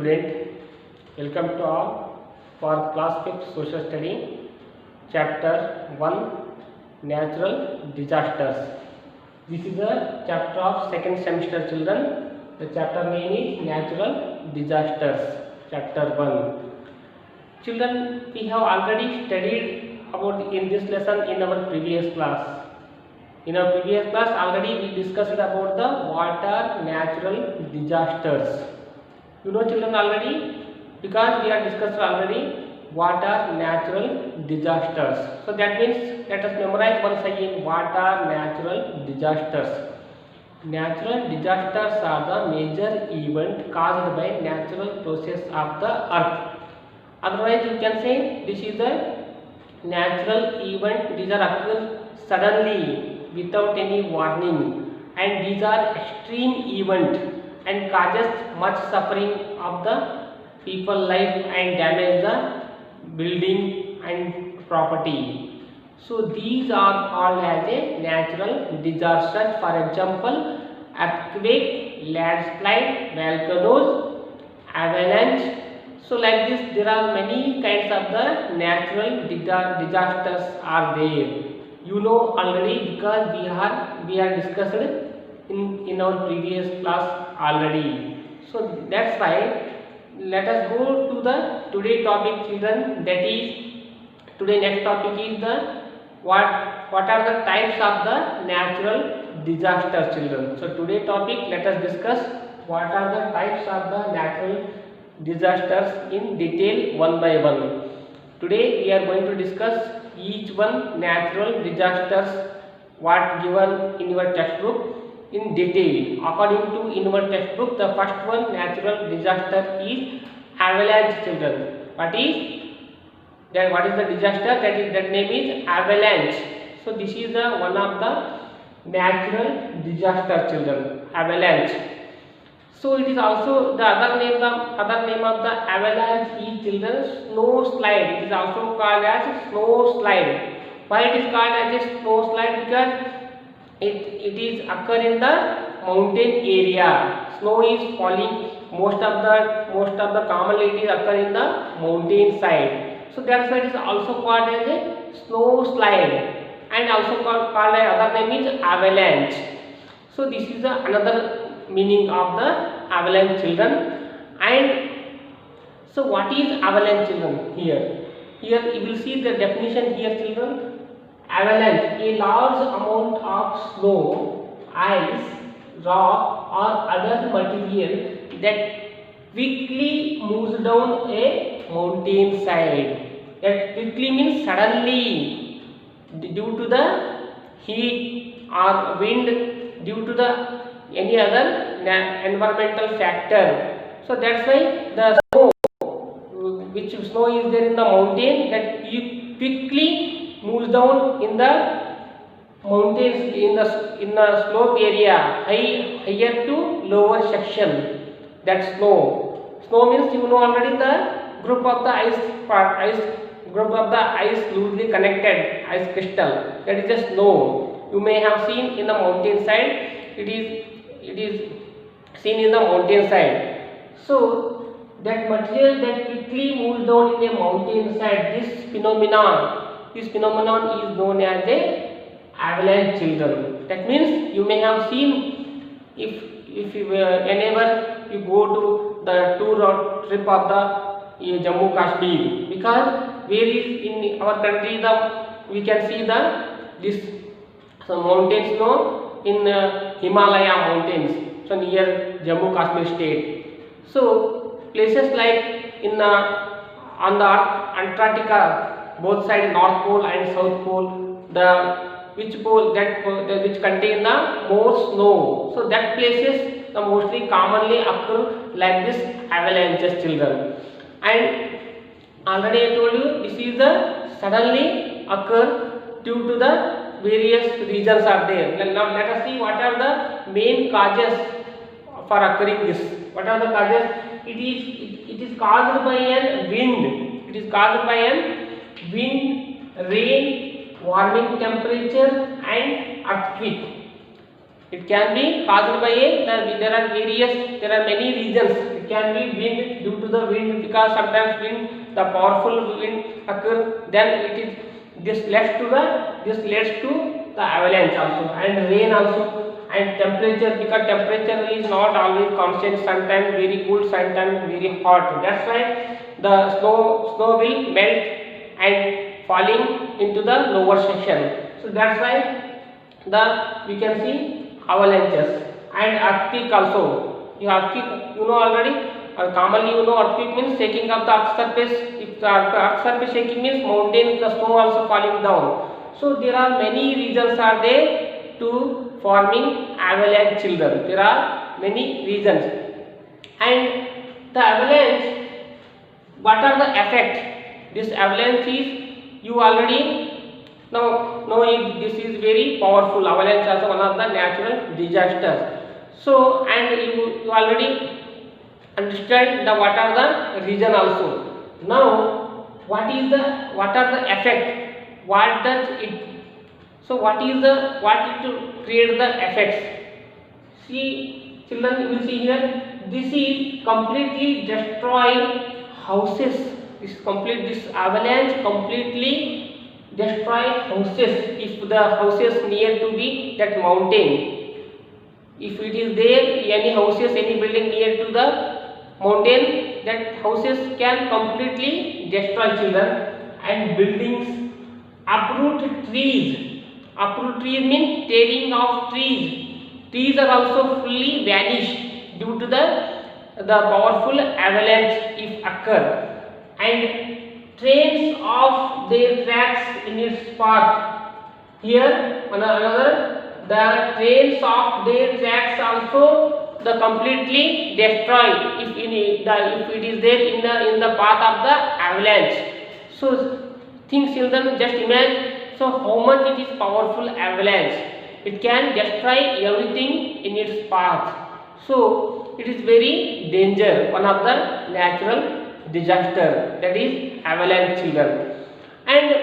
Student, welcome to all for class 5th social study chapter 1 natural disasters. This is a chapter of second semester children. The chapter name is natural disasters chapter 1. Children, we have already studied about in this lesson in our previous class. In our previous class already we discussed about the what are natural disasters. You know children already, because we are discussed already what are natural disasters. So that means let us memorize once again what are natural disasters. Natural disasters are the major event caused by natural process of the earth. Otherwise you can say this is a natural event. These are occur suddenly without any warning, and these are extreme event and causes much suffering of the people life and damage the building and property. So these are called as a natural disasters. For example, earthquake, landslide, volcanoes, avalanche. So like this there are many kinds of the natural disasters are there. You know already, because we are discussed in our previous class already. So that's why let us go to the today topic children, that is today next topic is the what are the types of the natural disasters children. So today topic let us discuss what are the types of the natural disasters in detail one by one. Today we are going to discuss each one natural disasters what given in your textbook in detail. According to in our textbook, the first one natural disaster is avalanche children. What is the disaster? That name is avalanche. So this is the one of the natural disaster children, avalanche. So it is also the other name of the avalanche is children snow slide. It is also called as snow slide. Why it is called as a snow slide? Because it is occur in the mountain area. Snow is falling most of the commonly it is occur in the mountain side. So that's why it is also called as a snow slide, and also called other name is avalanche. So this is another meaning of the avalanche children. And so what is avalanche children? Here you will see the definition here children. Avalanche, a large amount of snow, ice, rock or other material that quickly moves down a mountain side. That quickly means suddenly, due to the heat or wind, due to the any other environmental factor. So that's why the snow, which snow is there in the mountain, that quickly moves down in the mountains in the slope area, higher to lower section. That snow means you know already the group of the ice loosely connected ice crystal, that is the snow. You may have seen in the mountain side. It is seen in the mountain side. So that material that quickly moves down in a mountain side, this phenomenon is known as a avalanche children. That means you may have seen if you, whenever you go to the tour or trip of the Jammu Kashmir, because where is in our country we can see this mountain snow in Himalaya mountains, so near Jammu Kashmir state. So places like in on the Earth, Antarctica, both sides, North Pole and South Pole, which contain the more snow. So that places the mostly commonly occur like this avalanches children. And already I told you this is the suddenly occur due to the various reasons are there. Now let us see what are the main causes for occurring this. What are the causes? It is caused by an wind. It is caused by an wind, rain, warming temperature and earthquake. It can be caused by there are many reasons. It can be wind, due to the wind, because sometimes wind, the powerful wind occur, then it is this leads to the avalanche also, and rain also, and temperature, because temperature is not always constant, sometimes very cool, sometimes very hot. That's why the snow will melt and falling into the lower section. So that's why we can see avalanches. And earthquake also. Earthquake, you know already. Commonly, you know, earthquake means shaking of the earth surface. If the earth surface shaking means mountains, the snow also falling down. So there are many reasons are there to forming avalanche, children. There are many reasons. And the avalanche, what are the effect? This avalanche is, you already know it, this is very powerful. Avalanche also one of the natural disasters. So, and you already understand the what are the reason also. Now, what are the effect? What does it? So, what is to create the effects? See, children, you will see here. This is completely destroy houses. This avalanche completely destroy houses. If the houses near to the that mountain, if it is there any houses, any building near to the mountain, that houses can completely destroy, children. And buildings, uproot trees means tearing of trees are also fully vanish due to the powerful avalanche if occur. And trains of their tracks in its path, here another, the trains of their tracks also the completely destroy if it is there in the path of the avalanche. So think, children, just imagine, so how much it is powerful avalanche. It can destroy everything in its path. So it is very danger, one of the natural disaster, that is avalanche, children. And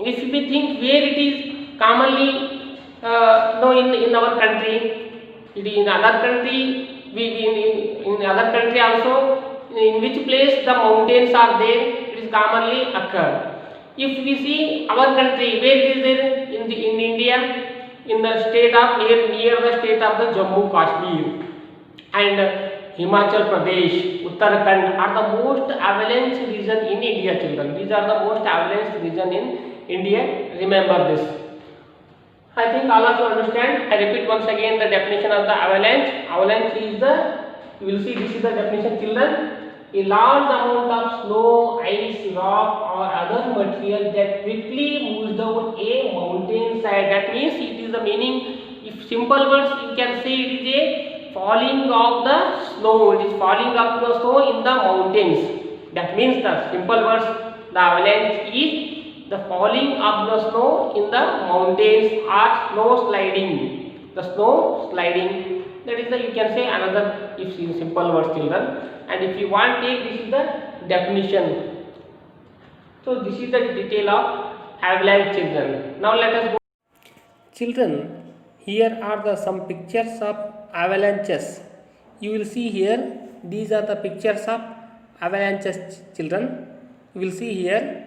if we think where it is commonly, no, in our country, in other country, in other country also, in which place the mountains are there, it is commonly occur. If we see our country, where it is there in India, in the state of near the state of the Jammu Kashmir and Himachal Pradesh, Uttarakhand are the most avalanche region in India, children. These are the most avalanche region in India. Remember this. I think all of you understand. I repeat once again the definition of the avalanche. Avalanche is you will see this is the definition, children. A large amount of snow, ice, rock or other material that quickly moves down a mountain side. That means it is the meaning, if simple words you can say, it is a falling of the snow. It is falling of the snow in the mountains. That means the simple words, the avalanche is the falling of the snow in the mountains or snow sliding. The snow sliding. That is the, you can say another, if in simple words, children. And if you want take, this is the definition. So this is the detail of avalanche, children. Now let us go. Children, here are the some pictures of avalanches. You will see here, these are the pictures of avalanches, children. You will see here.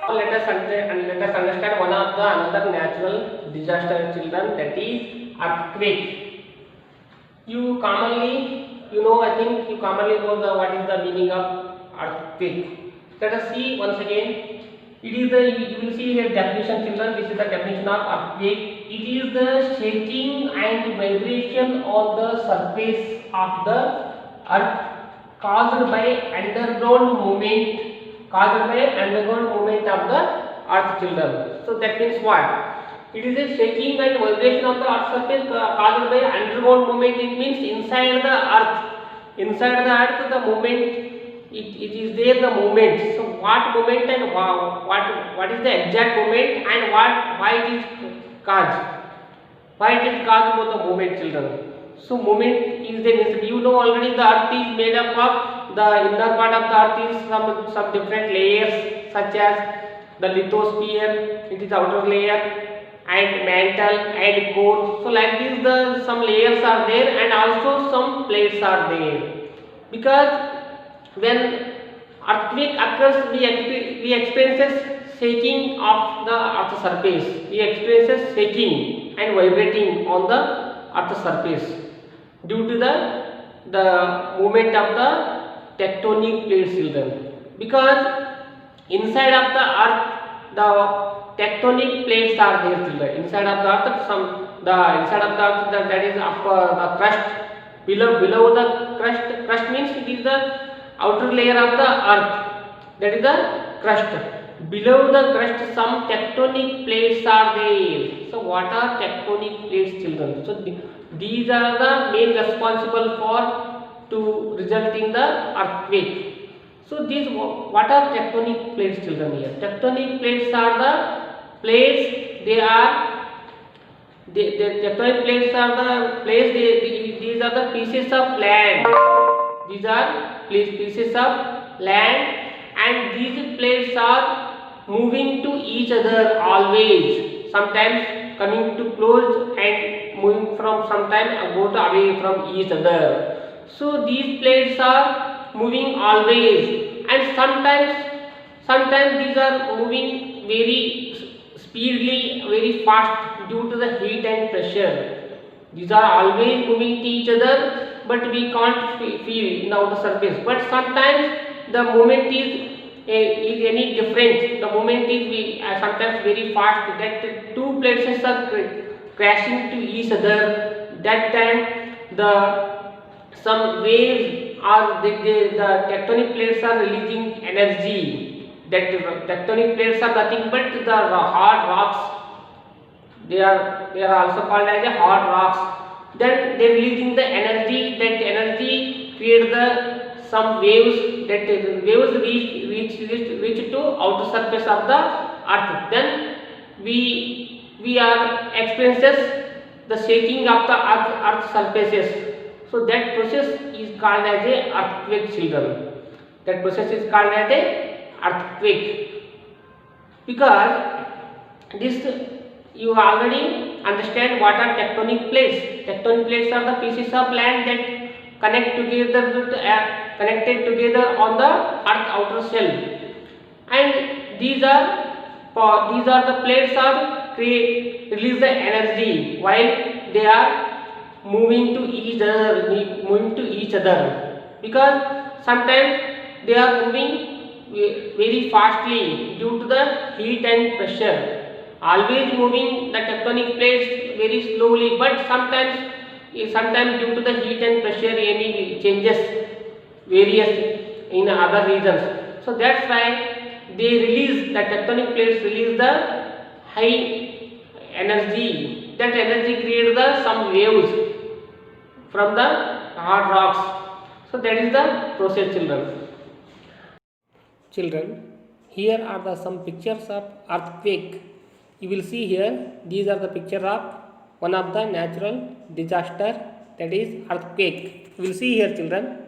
Let us understand one of the another natural disaster, children, that is earthquake. You commonly, I think you commonly know what is the meaning of earthquake. Let us see once again. It is you will see here definition, children. This is the definition of earthquake. It is the shaking and vibration on the surface of the earth caused by underground movement of the earth, children. So that means what? It is a shaking and vibration of the earth surface caused by underground movement. It means inside the earth. Inside the earth, the movement, it is there, the movement. So what movement and what is the exact movement and why it is caused? Why it is caused by the movement, children? So movement is the, you know already, the earth is made up of, the inner part of the earth is some different layers, such as the lithosphere, it is outer layer, and mantle and core. So like this, the some layers are there and also some plates are there. Because when earthquake occurs, we experiences shaking of the earth surface. We experiences shaking and vibrating on the earth surface due to the movement of the tectonic plates, children. Because inside of the earth, the tectonic plates are there, children. Inside of the earth, inside of the earth, that is upper, the crust, below the crust means it is the outer layer of the earth, that is the crust. Below the crust, some tectonic plates are there. So what are tectonic plates, children? So these are the main responsible for to resulting the earthquake. So these, what are tectonic plates, children? Here tectonic plates are the plates, the tectonic plates are the plates, these are the pieces of land. These are pieces of land, and these plates are moving to each other always. Sometimes coming to close and moving from, sometime go to away from each other. So these plates are moving always, and sometimes these are moving very speedily, very fast due to the heat and pressure. These are always moving to each other, but we can't feel in the outer surface. But sometimes the movement is any different. The movement is sometimes very fast, that two places are crashing to each other. That time some waves are, the tectonic plates are releasing energy. That tectonic plates are nothing but the hard rocks. They are also called as a hard rocks. Then they releasing the energy. That energy create the some waves. That waves reach to outer surface of the earth. Then we are experiences the shaking of the earth surfaces. So that process is called as a earthquake, children. That process is called as a earthquake. Because this, you already understand what are tectonic plates. Tectonic plates are the pieces of land that connected together on the earth outer shell, and these are the plates are release the energy while they are moving to each other. Because sometimes they are moving very fastly due to the heat and pressure. Always moving the tectonic plates very slowly, but sometimes due to the heat and pressure, any changes various in other regions. So that's why they release, the tectonic plates release the high energy. That energy creates the some waves from the hard rocks. So that is the process, children. Children, here are the some pictures of earthquake. You will see here, these are the picture of one of the natural disaster, that is earthquake. You will see here, children.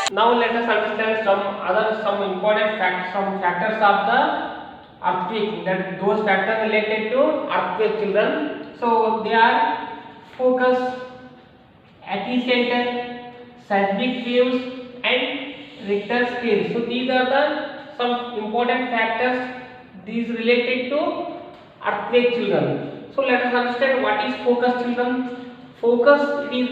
Now let us understand some important factors of the earthquake, that those factors related to earthquake, children. So they are focus, epicenter, seismic waves, and Richter scale. So these are the some important factors these related to earthquake, children. So let us understand what is focus, children. Focus is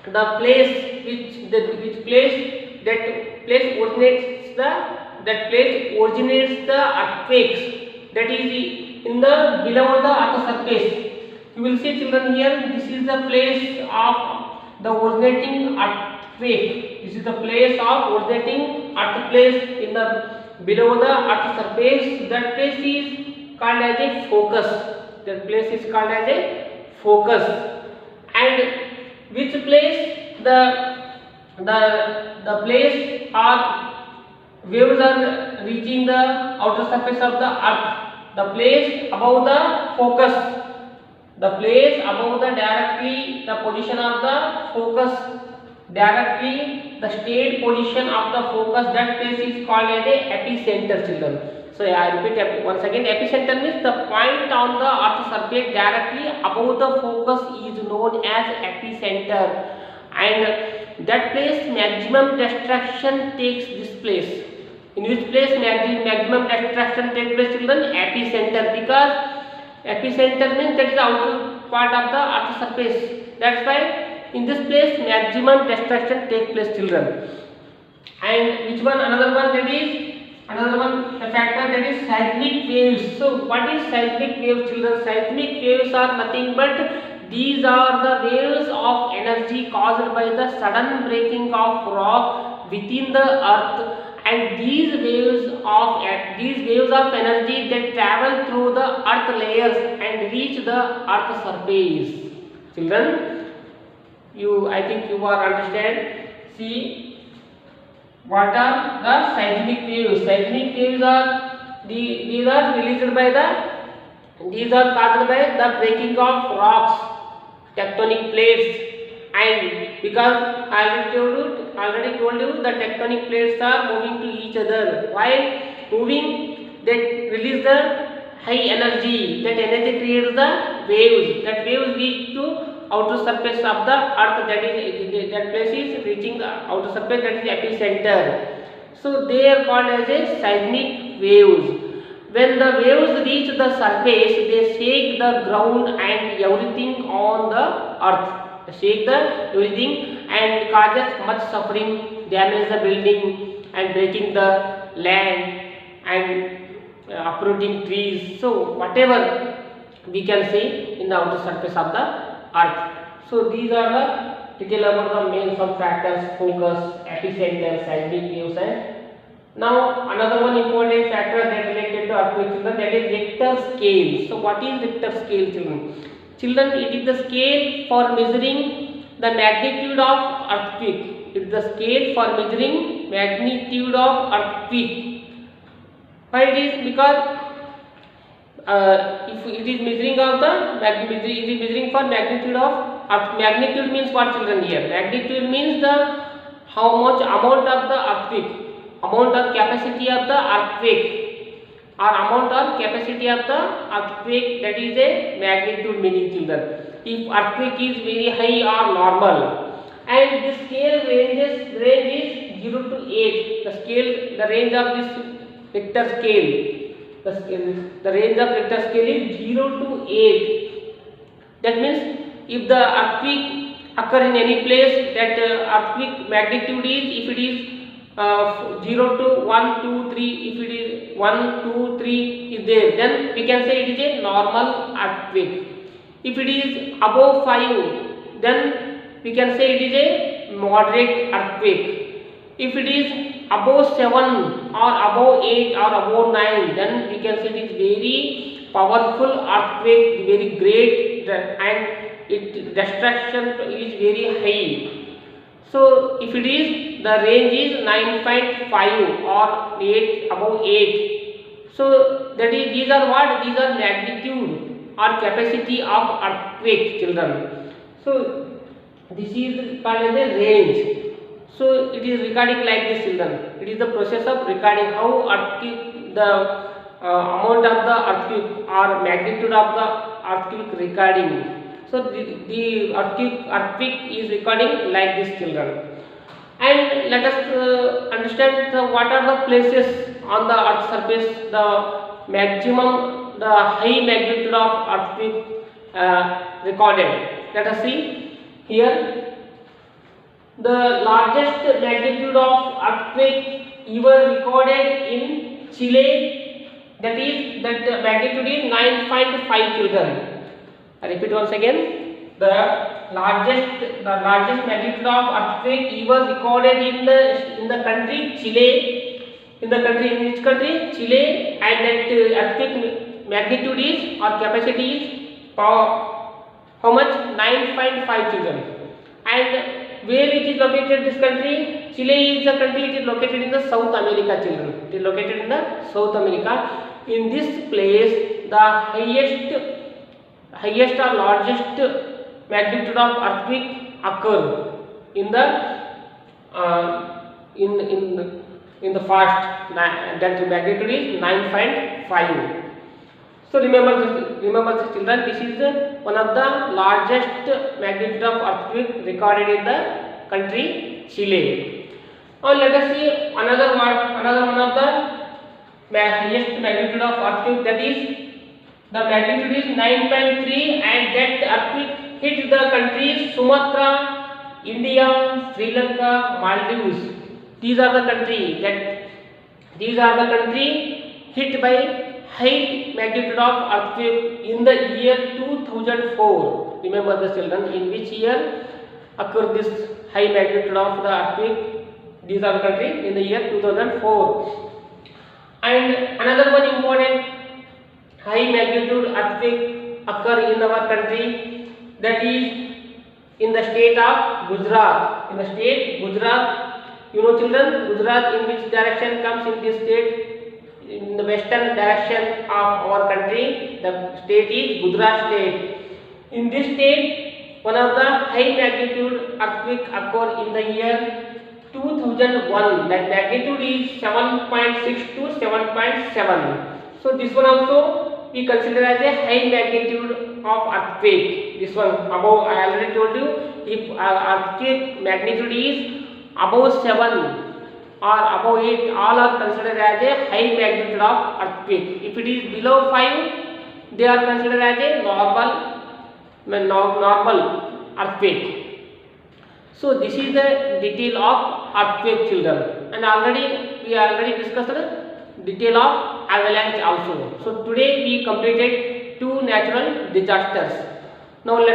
the place which place that place originates the that place originates the earthquakes, that is in the below the earth surface. You will see, children, here this is the place of the originating earthquake. This is the place of originating earthquake in the below the earth surface. That place is called as a focus. That place is called as a focus. And which place the place or waves are reaching the outer surface of the earth. The place above the focus, the place above the directly the position of the focus, directly the state position of the focus, that place is called as a epicenter, children. So I repeat once again, epicenter means the point on the earth surface directly above the focus is known as epicenter, and that place maximum destruction takes this place. In which place maximum destruction takes place, children? Epicenter, because epicenter means that is the outer part of the earth surface. That's why in this place maximum destruction takes place, children. And which one? Another one, the factor, that is seismic waves. So what is seismic waves, children? Seismic waves are nothing but these are the waves of energy caused by the sudden breaking of rock within the earth, and these waves of energy that travel through the earth layers and reach the earth surface. Children, I think you are understand. See, what are the seismic waves? Seismic waves are these are released by these are caused by the breaking of rocks, tectonic plates, and because I already told you the tectonic plates are moving to each other. While moving, they release the high energy. That energy creates the waves. That waves reach to outer surface of the earth. That place is reaching the outer surface. That is epicenter. So they are called as a seismic waves. When the waves reach the surface, they shake the ground and everything on the earth. Shake the everything and causes much suffering, damage the building and breaking the land and uprooting trees. So whatever we can see in the outer surface of the earth. So these are the detail about the main some factors: focus, epicenter, seismic waves. And now another one important factor that related to earthquake, children, that is Richter scale. So what is Richter scale, children? Children, it is the scale for measuring the magnitude of earthquake. It is the scale for measuring magnitude of earthquake. Why it is? Because if it is measuring of the it is measuring for magnitude of earth. Magnitude means what, children? Here magnitude means the how much amount of the earthquake, amount or capacity of the earthquake, or amount or capacity of the earthquake, that is a magnitude meaning, children. If earthquake is very high or normal, and this scale range is 0 to 8. The range of this Richter scale, the range of Richter scale is 0 to 8. That means if the earthquake occur in any place, that earthquake magnitude is, if it is 0 to 1, 2, 3, if it is 1, 2, 3 is there, then we can say it is a normal earthquake. If it is above 5, then we can say it is a moderate earthquake. If it is above 7 or above 8 or above 9, then we can say it is very powerful earthquake, very great, and its destruction is very high. So if it is, the range is 9.5 or 8 above 8. So that is, these are what? These are magnitude or capacity of earthquake, children. So this is called as a range. So it is recording like this, children. It is the process of recording how earthquake, the amount of the earthquake or magnitude of the earthquake recording. So the earthquake is recording like this, children. And let us understand what are the places on the earth surface the high magnitude of earthquake recorded. Let us see here. The largest magnitude of earthquake ever recorded in Chile, that the magnitude is 9.5, children. I repeat once again. The largest magnitude of earthquake ever recorded in the country Chile. In which country? Chile, and that earthquake magnitude is or capacity is how much? 9.5, children. And where it is located, this country? Chile is a country, it is located in the South America, children. It is located in the South America. In this place, the highest or largest magnitude of earthquake occur in the past. That magnitude is 9.5. So remember this, children. This is one of the largest magnitude of earthquake recorded in the country Chile. Now let us see another one of the highest magnitude of earthquake, that is the magnitude is 9.3, and that earthquake hit the countries Sumatra, India, Sri Lanka, Maldives. These are the country hit by high magnitude of earthquake in the year 2004. Remember this, children. In which year occurred this high magnitude of the earthquake? These are the country in the year 2004. And another one important high magnitude earthquake occur in our country, that is in the state of Gujarat. In the state Gujarat, you know, children, Gujarat in which direction comes in this state? In the western direction of our country, the state is Gujarat state. In this state, one of the high magnitude earthquake occurred in the year 2001. That magnitude is 7.6 to 7.7. So this one also we consider as a high magnitude of earthquake. This one above, I already told you, if earthquake magnitude is above 7 or above 8, all are considered as a high magnitude of earthquake. If it is below 5, they are considered as a normal earthquake. So this is the detail of earthquake, children. And we already discussed the detail of avalanche also. So today we completed 2 natural disasters. Now let